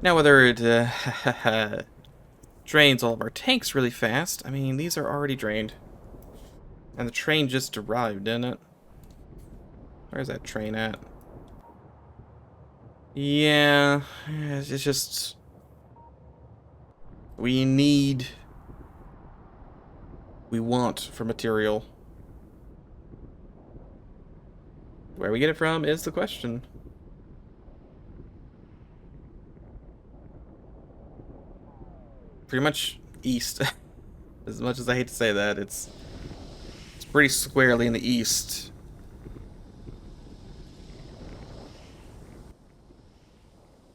Now, whether it drains all of our tanks really fast, I mean, these are already drained. And the train just arrived, didn't it? Where's that train at? Yeah, it's just... We need... We want for material. Where we get it from is the question. Pretty much east. As much as I hate to say that, it's pretty squarely in the east.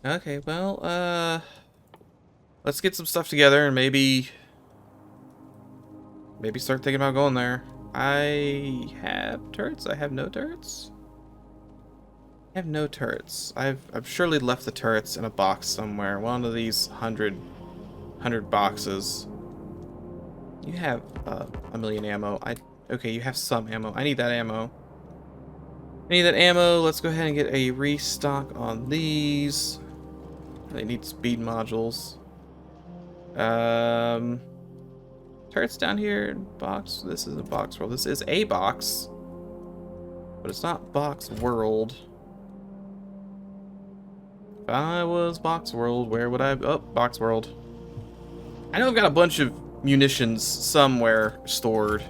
Okay, well, let's get some stuff together and maybe start thinking about going there. I have turrets. I have no turrets. I have no turrets. I've surely left the turrets in a box somewhere. One of these hundred boxes. You have a million ammo. Okay, you have some ammo. I need that ammo. I need that ammo. Let's go ahead and get a restock on these. They need speed modules. Turrets down here. Box. This is a box world. This is a box, but it's not box world. If I was box world, where would I? Oh, box world. I know I've got a bunch of munitions somewhere stored.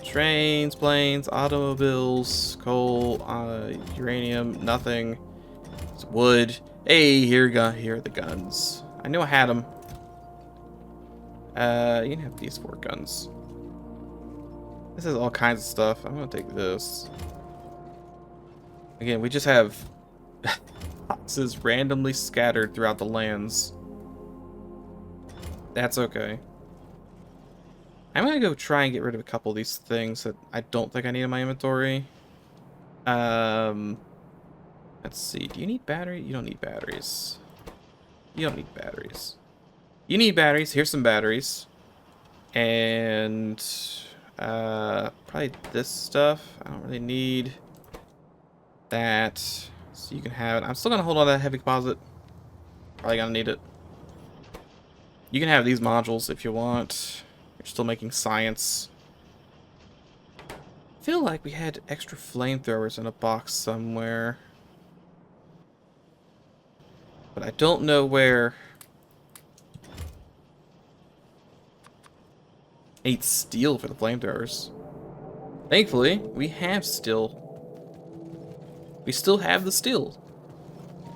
Trains, planes, automobiles, coal, uranium, nothing. It's wood. Hey, here are the guns. I knew I had them. You can have these 4 guns. This is all kinds of stuff. I'm gonna take this. Again, we just have boxes randomly scattered throughout the lands. That's okay. I'm gonna go try and get rid of a couple of these things that I don't think I need in my inventory. Let's see. Do you need battery? You don't need batteries. You don't need batteries. You need batteries. Here's some batteries. And probably this stuff. I don't really need that. So you can have it. I'm still gonna hold on to that heavy composite. Probably gonna need it. You can have these modules if you want. You're still making science. I feel like we had extra flamethrowers in a box somewhere. But I don't know where. I need steel for the flamethrowers. Thankfully, we have steel. We still have the steel.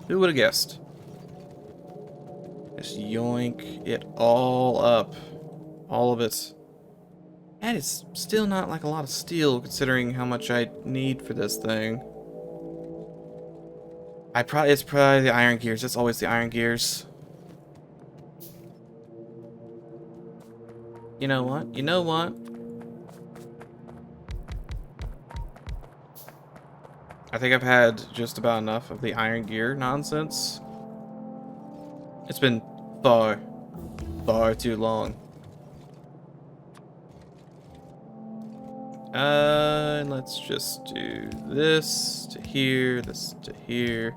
Who would have guessed? Just yoink it all up. All of it. That is still not like a lot of steel considering how much I need for this thing. It's probably the iron gears. It's always the iron gears. You know what? You know what? I think I've had just about enough of the iron gear nonsense. It's been far, far too long. Let's just do this to here, this to here,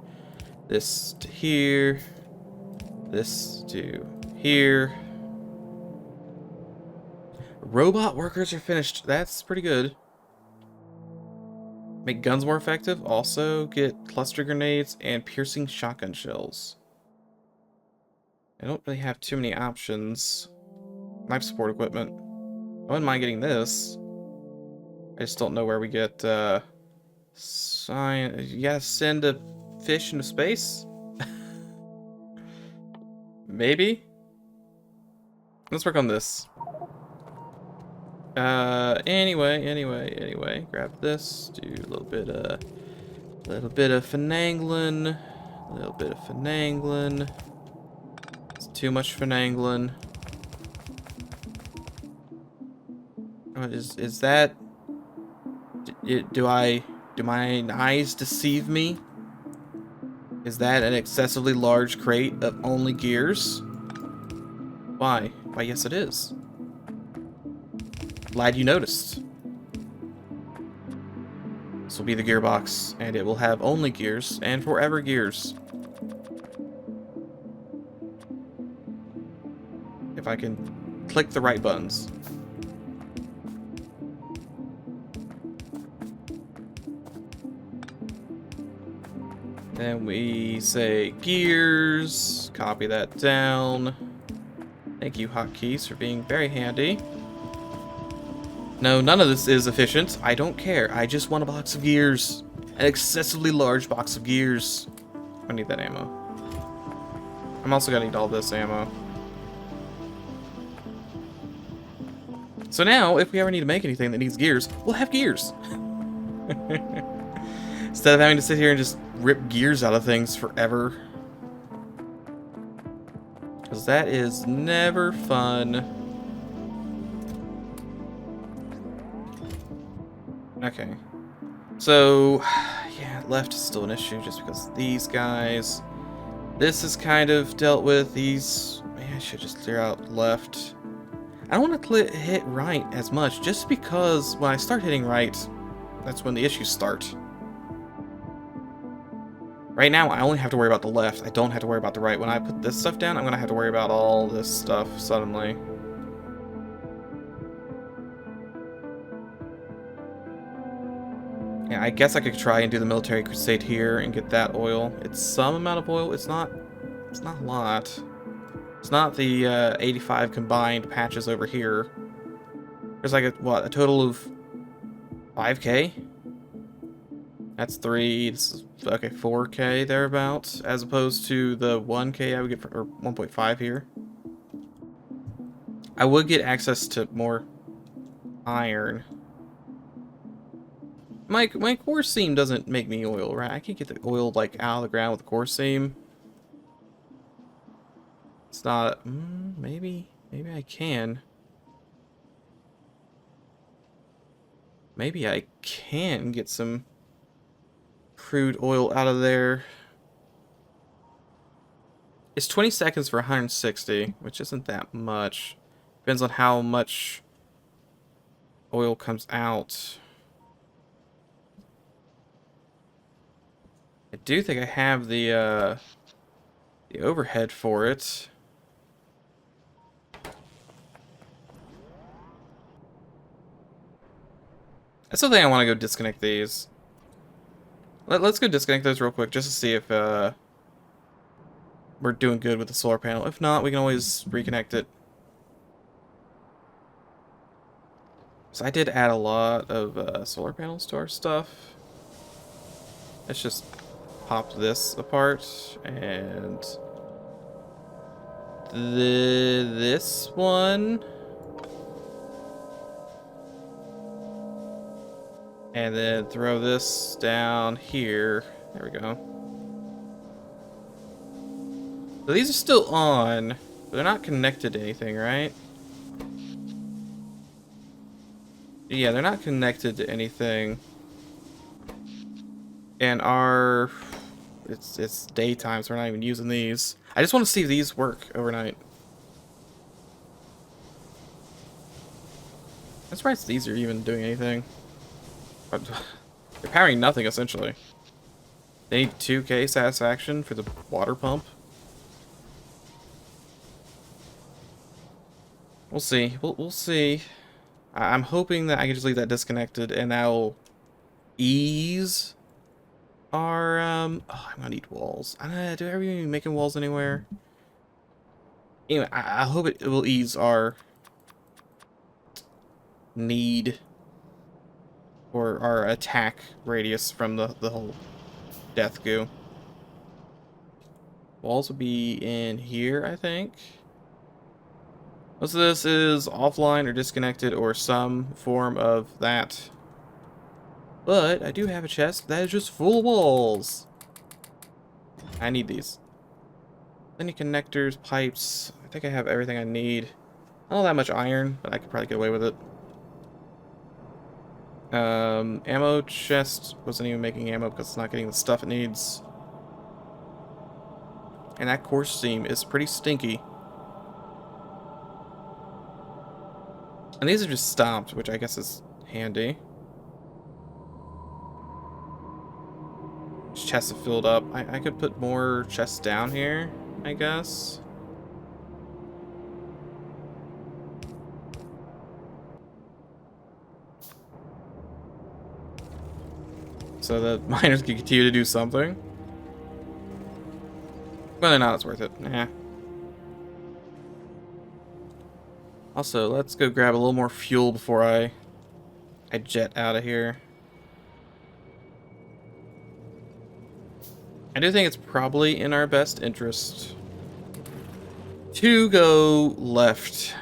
this to here, this to here. Robot workers are finished. That's pretty good. Make guns more effective. Also get cluster grenades and piercing shotgun shells. I don't really have too many options. Life support equipment. I wouldn't mind getting this. I just don't know where we get, you gotta send a fish into space? Maybe? Let's work on this. Anyway. Grab this. Do a little bit of finagling. A little bit of finagling. It's too much finagling. Is that... Do my eyes deceive me? Is that an excessively large crate of only gears? Why? Why, yes it is. Glad you noticed. This will be the gearbox, and it will have only gears, and forever gears. If I can click the right buttons. Then we say gears, copy that down. Thank you, hotkeys, for being very handy. No, none of this is efficient. I don't care. I just want a box of gears. An excessively large box of gears. I need that ammo. I'm also gonna need all this ammo. So now, if we ever need to make anything that needs gears, we'll have gears. Instead of having to sit here and just rip gears out of things forever. Because that is never fun. Okay. So, yeah, left is still an issue just because these guys. This is kind of dealt with. These, maybe I should just clear out left. I don't want to hit right as much just because when I start hitting right, that's when the issues start. Right now, I only have to worry about the left. I don't have to worry about the right. When I put this stuff down, I'm going to have to worry about all this stuff suddenly. Yeah, I guess I could try and do the military crusade here and get that oil. It's some amount of oil. It's not a lot. It's not the 85 combined patches over here. There's like a total of 5K? That's 3, this is, okay, 4K thereabouts, as opposed to the 1K I would get, or 1.5 here. I would get access to more iron. My core seam doesn't make me oil, right? I can't get the oil like out of the ground with the core seam. It's not. Maybe I can. Maybe I can get some crude oil out of there. It's 20 seconds for 160, which isn't that much. Depends on how much oil comes out. I do think I have the overhead for it. That's the thing I want to go disconnect these. Let's go disconnect those real quick just to see if we're doing good with the solar panel. If not, we can always reconnect it. So I did add a lot of solar panels to our stuff. Let's just pop this apart and this one. And then throw this down here. There we go. So these are still on, but they're not connected to anything, right? Yeah, they're not connected to anything. And it's daytime, so we're not even using these. I just want to see if these work overnight. I'm surprised these are even doing anything. But they're powering nothing, essentially. They need 2K satisfaction for the water pump. We'll see. We'll see. I'm hoping that I can just leave that disconnected and that'll ease our oh, I'm gonna need walls. I don't know, do I ever even making walls anywhere? Anyway, I hope it will ease our need or our attack radius from the whole death goo. Walls will be in here, I think. Most of this is offline or disconnected or some form of that. But I do have a chest that is just full of walls. I need these. Any connectors, pipes. I think I have everything I need. Not that much iron, but I could probably get away with it. Ammo chest wasn't even making ammo because it's not getting the stuff it needs. And that core seam is pretty stinky. And these are just stopped, which I guess is handy. chests have filled up. I could put more chests down here, I guess. So the miners can continue to do something. Whether or not it's worth it. Nah. Also, let's go grab a little more fuel before I jet out of here. I do think it's probably in our best interest to go left.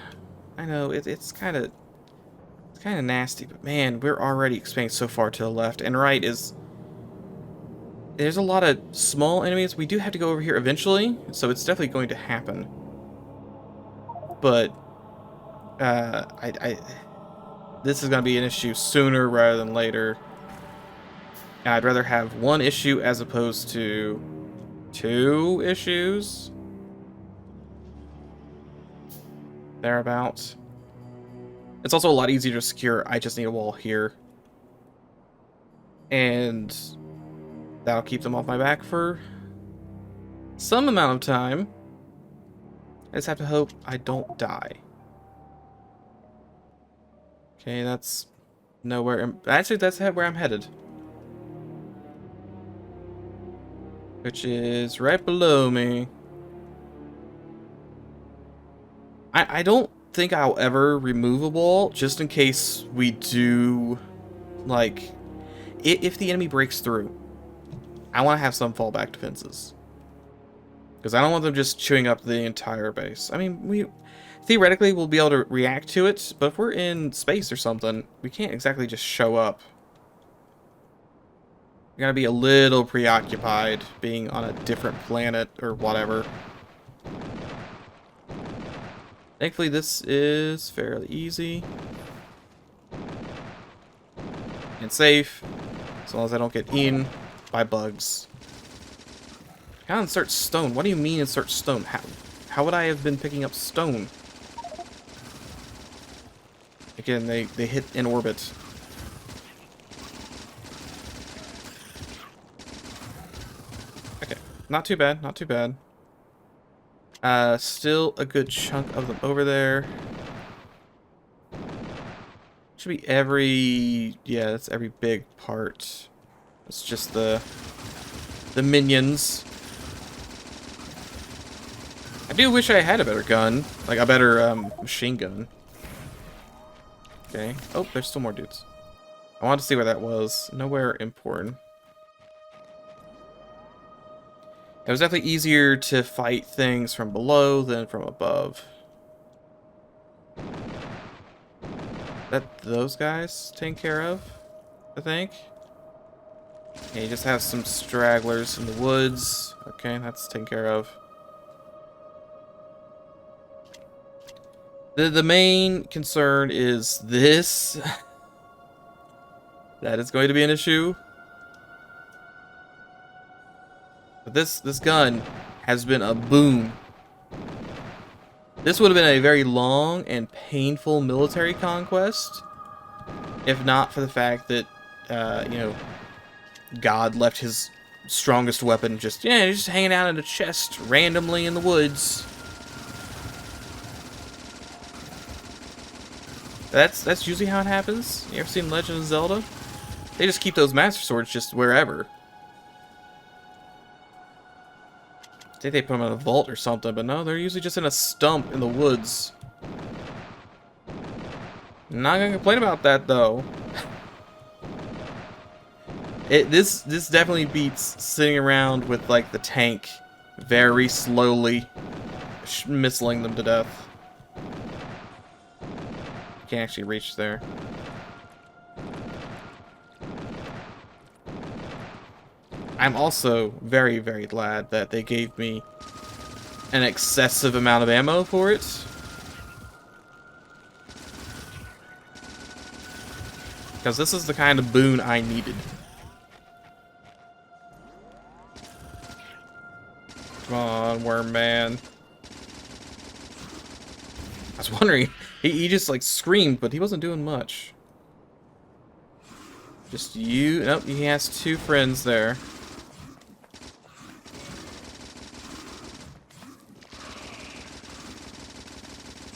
I know it's kind of nasty, but man, we're already expanding so far to the left, and right is there's a lot of small enemies. We do have to go over here eventually, so it's definitely going to happen. But this is going to be an issue sooner rather than later. And I'd rather have one issue as opposed to 2 issues. Thereabouts. It's also a lot easier to secure. I just need a wall here. And that'll keep them off my back for some amount of time. I just have to hope I don't die. Okay, that's nowhere. Actually, that's where I'm headed. Which is right below me. I don't think I'll ever remove a wall, just in case we do, like, if the enemy breaks through, I want to have some fallback defenses. Because I don't want them just chewing up the entire base. I mean, theoretically we'll be able to react to it, but if we're in space or something, we can't exactly just show up. We're gonna be a little preoccupied being on a different planet or whatever. Thankfully, this is fairly easy and safe, as long as I don't get eaten by bugs. Gotta insert stone. What do you mean insert stone? How would I have been picking up stone? Again, they hit in orbit. Okay, not too bad, not too bad. Still a good chunk of them over there. Should be yeah, that's every big part. It's just the minions. I do wish I had a better gun, like a better machine gun. Okay. Oh, there's still more dudes. I wanted to see where that was. Nowhere important. It was definitely easier to fight things from below than from above. That those guys taken care of, I think. Yeah, you just have some stragglers in the woods. Okay, that's taken care of. The main concern is this. That is going to be an issue. But this gun has been a boon. This would have been a very long and painful military conquest, if not for the fact that, you know, God left his strongest weapon just hanging out in a chest randomly in the woods. That's usually how it happens. You ever seen Legend of Zelda? They just keep those Master Swords just wherever. I think they put them in a vault or something, but no, they're usually just in a stump in the woods. Not gonna complain about that though. This definitely beats sitting around with like the tank, very slowly missiling them to death. Can't actually reach there. I'm also very, very glad that they gave me an excessive amount of ammo for it. Because this is the kind of boon I needed. Come on, worm man. I was wondering, he just like screamed, but he wasn't doing much. Just you. Nope, he has 2 friends there.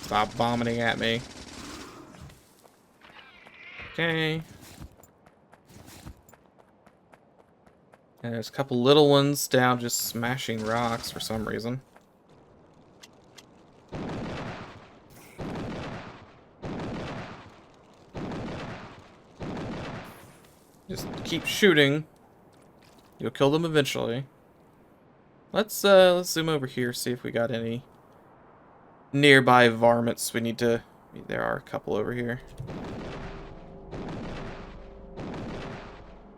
Stop vomiting at me. Okay. And there's a couple little ones down just smashing rocks for some reason. Just keep shooting. You'll kill them eventually. Let's zoom over here, see if we got any nearby varmints we need to... There are a couple over here.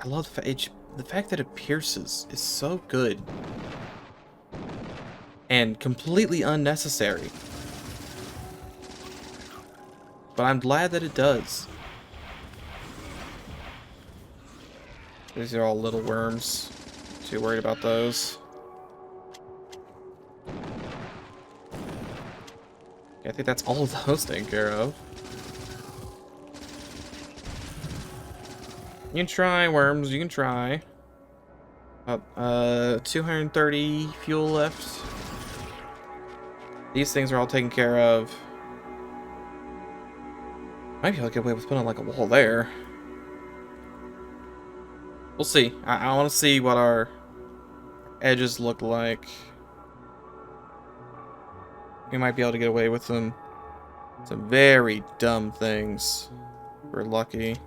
I love the fact that it pierces is so good. And completely unnecessary. But I'm glad that it does. These are all little worms. Too worried about those. I think that's all of those taken care of. You can try, worms. You can try. 230 fuel left. These things are all taken care of. Might be able to get away with putting like a wall there. We'll see. I want to see what our edges look like. We might be able to get away with some very dumb things. We're lucky.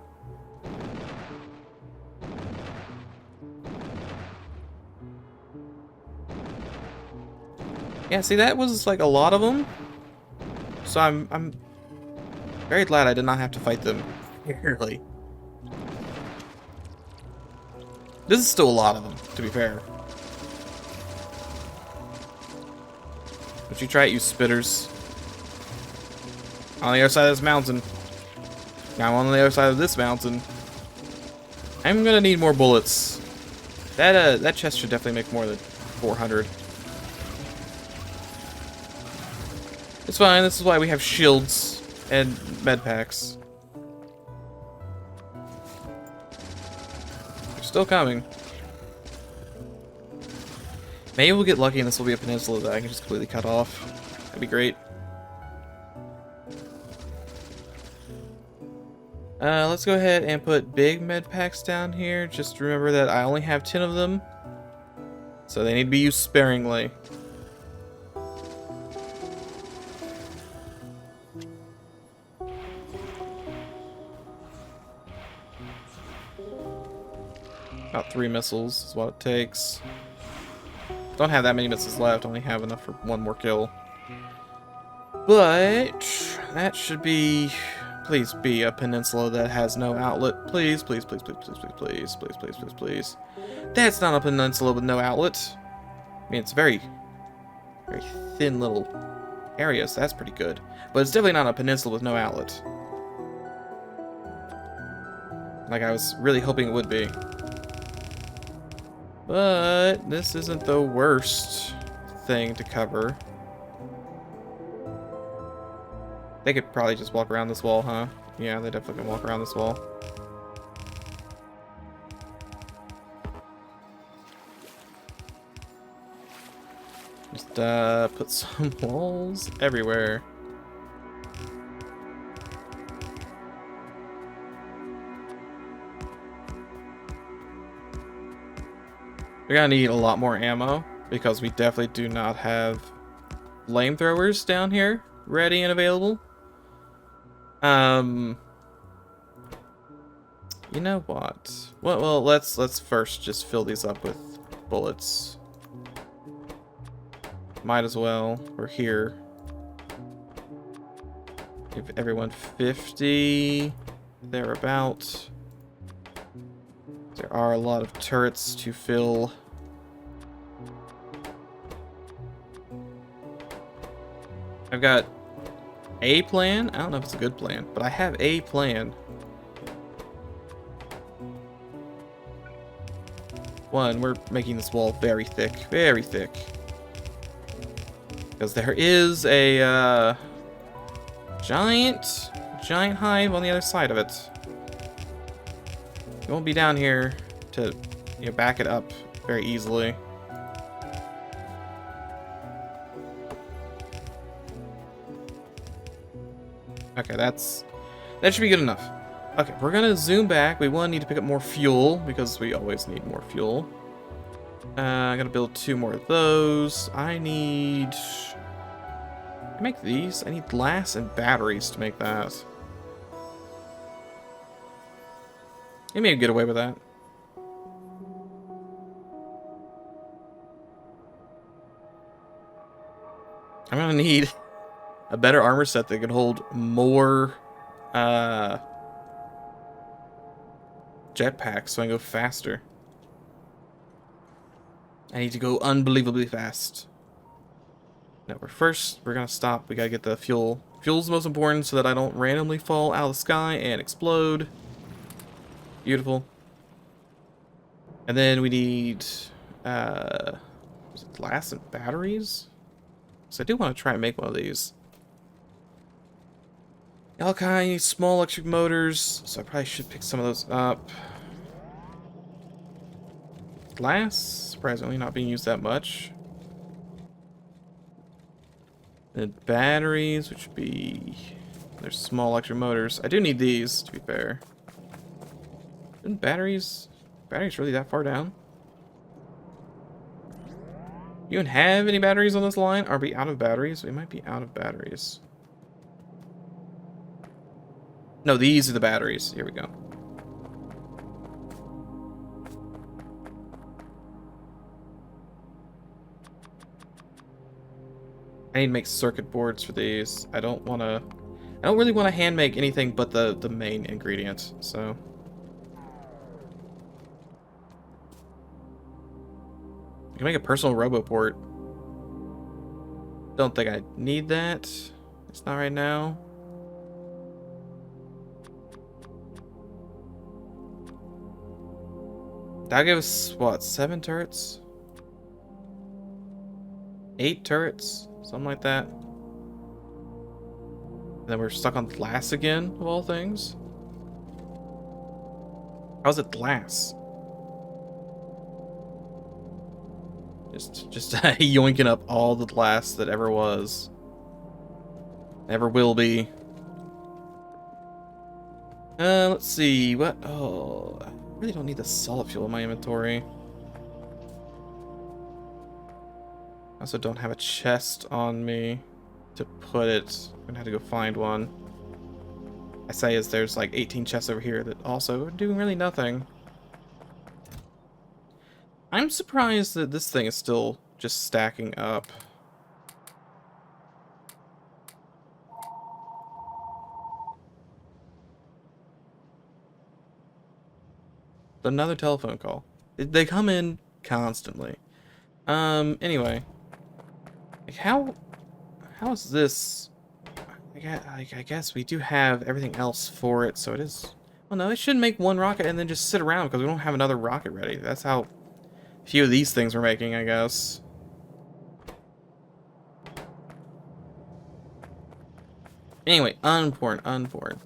Yeah, see, that was like a lot of them. So I'm very glad I did not have to fight them fairly. This is still a lot of them, to be fair. Don't you try it, you spitters. On the other side of this mountain. Now I'm on the other side of this mountain. I'm gonna need more bullets. That chest should definitely make more than 400. It's fine, this is why we have shields and med packs. They're still coming. Maybe we'll get lucky and this will be a peninsula that I can just completely cut off. That'd be great. Let's go ahead and put big med packs down here. Just remember that I only have 10 of them. So they need to be used sparingly. About 3 missiles is what it takes. Don't have that many missiles left, only have enough for 1 more kill. But that should be... Please be a peninsula that has no outlet. Please, please, please, please, please, please, please, please, please, please, please. That's not a peninsula with no outlet. I mean, it's very thin little area, so that's pretty good. But it's definitely not a peninsula with no outlet. Like I was really hoping it would be. But this isn't the worst thing to cover. They could probably just walk around this wall, huh? Yeah, they definitely can walk around this wall. Just put some walls everywhere. We're gonna need a lot more ammo because we definitely do not have flamethrowers down here ready and available. You know what? Well, let's first just fill these up with bullets. Might as well. We're here. Give everyone 50 thereabout. There are a lot of turrets to fill. I've got a plan. I don't know if it's a good plan, but I have a plan. One, we're making this wall very thick, very thick. Because there is a giant hive on the other side of it. You won't be down here to, you know, back it up very easily. Okay, that should be good enough. Okay, we're gonna zoom back. We need to pick up more fuel because we always need more fuel. I'm gonna build 2 more of those. I make these. I need glass and batteries to make that. I may get away with that. I'm gonna need a better armor set that can hold more jetpacks so I can go faster. I need to go unbelievably fast. Now we're gonna stop. We gotta get the fuel. Fuel's the most important so that I don't randomly fall out of the sky and explode. Beautiful. And then we need is it glass and batteries? So I do want to try and make one of these. Alki, small electric motors, so I probably should pick some of those up. Glass, surprisingly not being used that much. And batteries, which would be... There's small electric motors. I do need these, to be fair. Isn't batteries really that far down? You even have any batteries on this line? Are we out of batteries? We might be out of batteries. No, these are the batteries. Here we go. I need to make circuit boards for these. I don't really want to hand make anything but the main ingredient, so. I can make a personal roboport. Don't think I need that. It's not right now. That'll give us, what, 7 turrets? 8 turrets? Something like that. And then we're stuck on glass again, of all things. How's it glass? Just yoinking up all the glass that ever was. Ever will be. Let's see. What? Oh, I really don't need the solid fuel in my inventory. I also don't have a chest on me to put it. I'm gonna have to go find one. I say as there's like 18 chests over here that also are doing really nothing. I'm surprised that this thing is still just stacking up. Another telephone call. They come in constantly. Anyway. Like how is this? I guess we do have everything else for it, so it is... Well, no, it shouldn't make one rocket and then just sit around because we don't have another rocket ready. That's how few of these things we're making, I guess. Anyway, unimportant.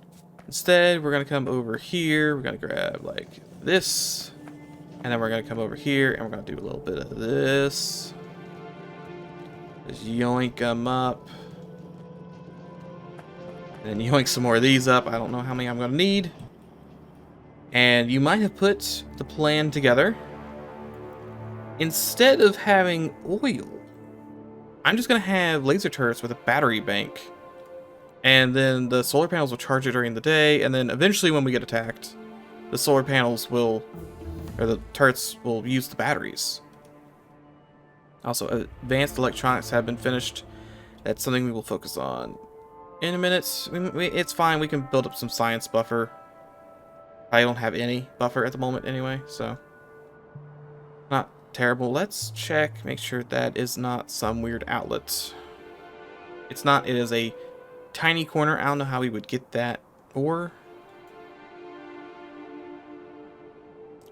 Instead, we're gonna come over here. We're gonna grab like this, and then we're gonna come over here, and we're gonna do a little bit of this. Just yoink them up, and then yoink some more of these up. I don't know how many I'm gonna need. And you might have put the plan together. Instead of having oil, I'm just gonna have laser turrets with a battery bank. And then the solar panels will charge it during the day, and then eventually when we get attacked, the solar panels will, or the turrets will use the batteries. Also, advanced electronics have been finished. That's something we will focus on in a minute. It's fine, we can build up some science buffer. I don't have any buffer at the moment anyway, so not terrible. Let's check, make sure that is not some weird outlet. It's not, it is a tiny corner. I don't know how we would get that ore,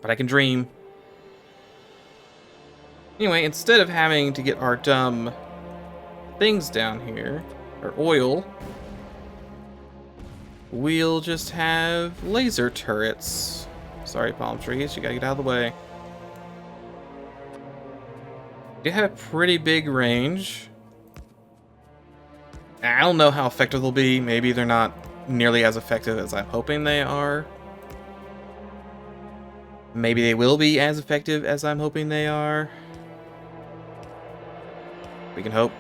but I can dream. Anyway, instead of having to get our dumb things down here, or oil, we'll just have laser turrets. Sorry, palm trees, you gotta get out of the way. They have a pretty big range. I don't know how effective they'll be. Maybe they're not nearly as effective as I'm hoping they are. Maybe they will be as effective as I'm hoping they are. We can hope.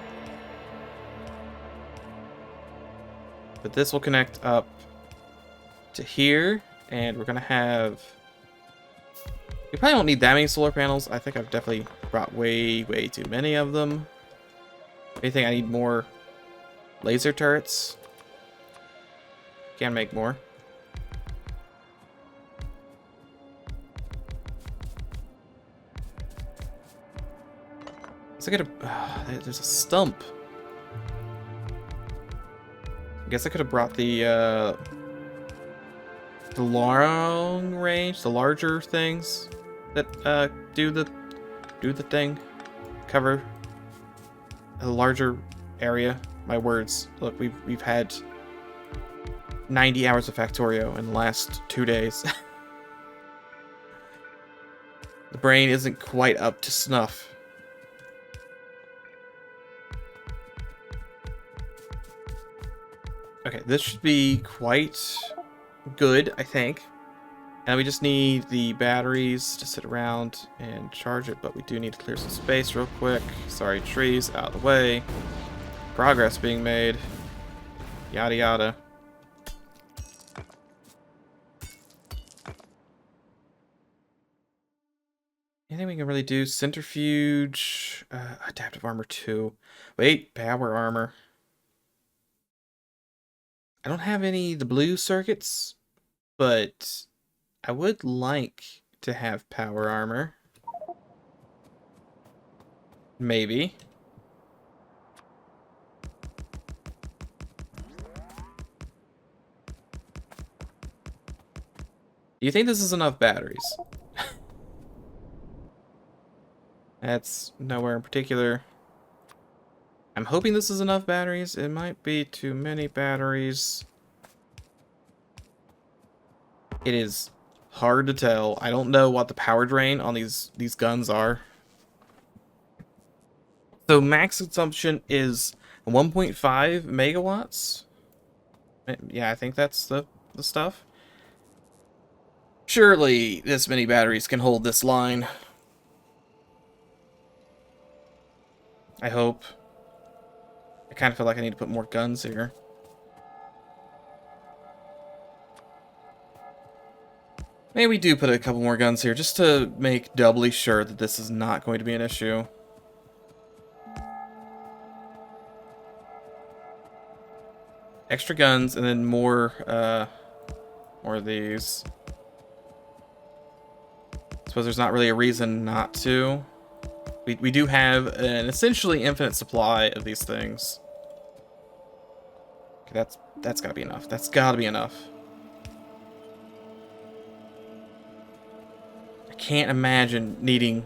But this will connect up to here, and we're gonna have... We probably don't need that many solar panels. I think I've definitely brought way too many of them. If anything, I need more laser turrets. Can make more. Guess I could have... there's a stump. I guess I could have brought the long range, the larger things that do the thing, cover a larger area. My words. Look, we've had 90 hours of Factorio in the last 2 days. The brain isn't quite up to snuff. Okay, this should be quite good, I think. And we just need the batteries to sit around and charge it, but we do need to clear some space real quick. Sorry, trees, out of the way. Progress being made. Yada yada. Anything we can really do? Centrifuge, adaptive armor 2. Wait, power armor. I don't have any of the blue circuits, but I would like to have power armor. Maybe. Do you think this is enough batteries? That's nowhere in particular. I'm hoping this is enough batteries. It might be too many batteries. It is hard to tell. I don't know what the power drain on these guns are. So max consumption is 1.5 megawatts. Yeah, I think that's the stuff. Surely this many batteries can hold this line. I hope. I kind of feel like I need to put more guns here. Maybe we do put a couple more guns here just to make doubly sure that this is not going to be an issue. Extra guns and then more of these. I suppose there's not really a reason not to. We do have an essentially infinite supply of these things. Okay, that's gotta be enough. That's gotta be enough. I can't imagine needing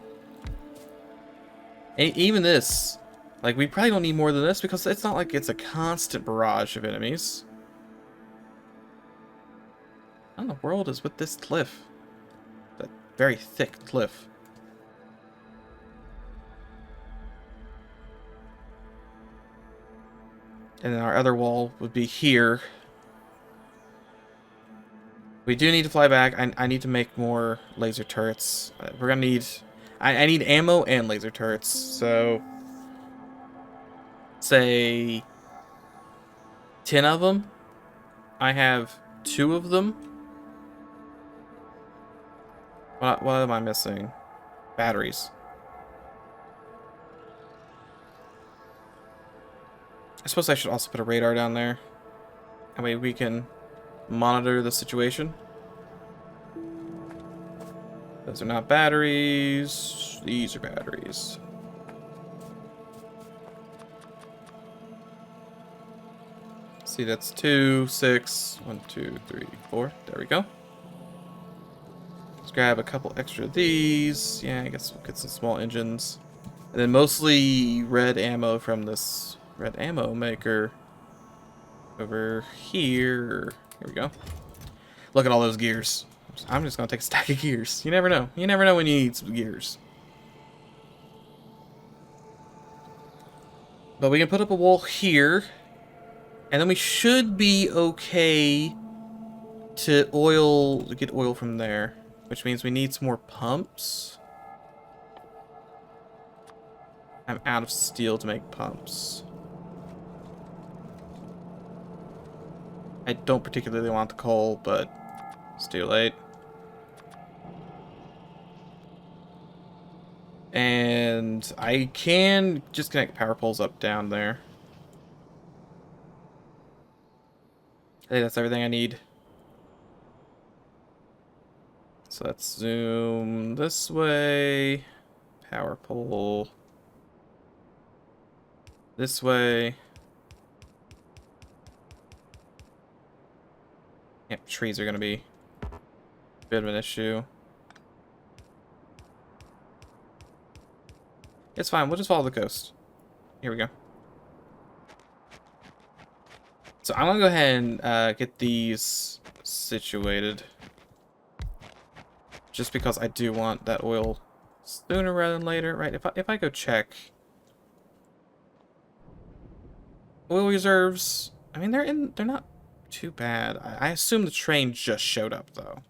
even this. Like, we probably don't need more than this because it's not like it's a constant barrage of enemies. How in the world is with this cliff? That very thick cliff. And then our other wall would be here. We do need to fly back. I need to make more laser turrets. We're gonna need... I need ammo and laser turrets. So... say... 10 of them. I have 2 of them. What am I missing? Batteries. I suppose I should also put a radar down there. That way we can monitor the situation. Those are not batteries. These are batteries. See, that's 2, 6, 1, 2, 3, 4. There we go. Let's grab a couple extra of these. Yeah, I guess we'll get some small engines. And then mostly red ammo from this red ammo maker over here. Here we go. Look at all those gears. I'm just gonna take a stack of gears. You never know. You never know when you need some gears. But we can put up a wall here. And then we should be okay to get oil from there. Which means we need some more pumps. I'm out of steel to make pumps. I don't particularly want the coal, but it's too late. And I can just connect power poles up down there. I think that's everything I need. So let's zoom this way. Power pole. This way. Yep, trees are gonna be a bit of an issue. It's fine, we'll just follow the coast. Here we go. So I'm gonna go ahead and get these situated. Just because I do want that oil sooner rather than later, right? If I go check oil reserves, I mean they're not too bad. I assume the train just showed up though.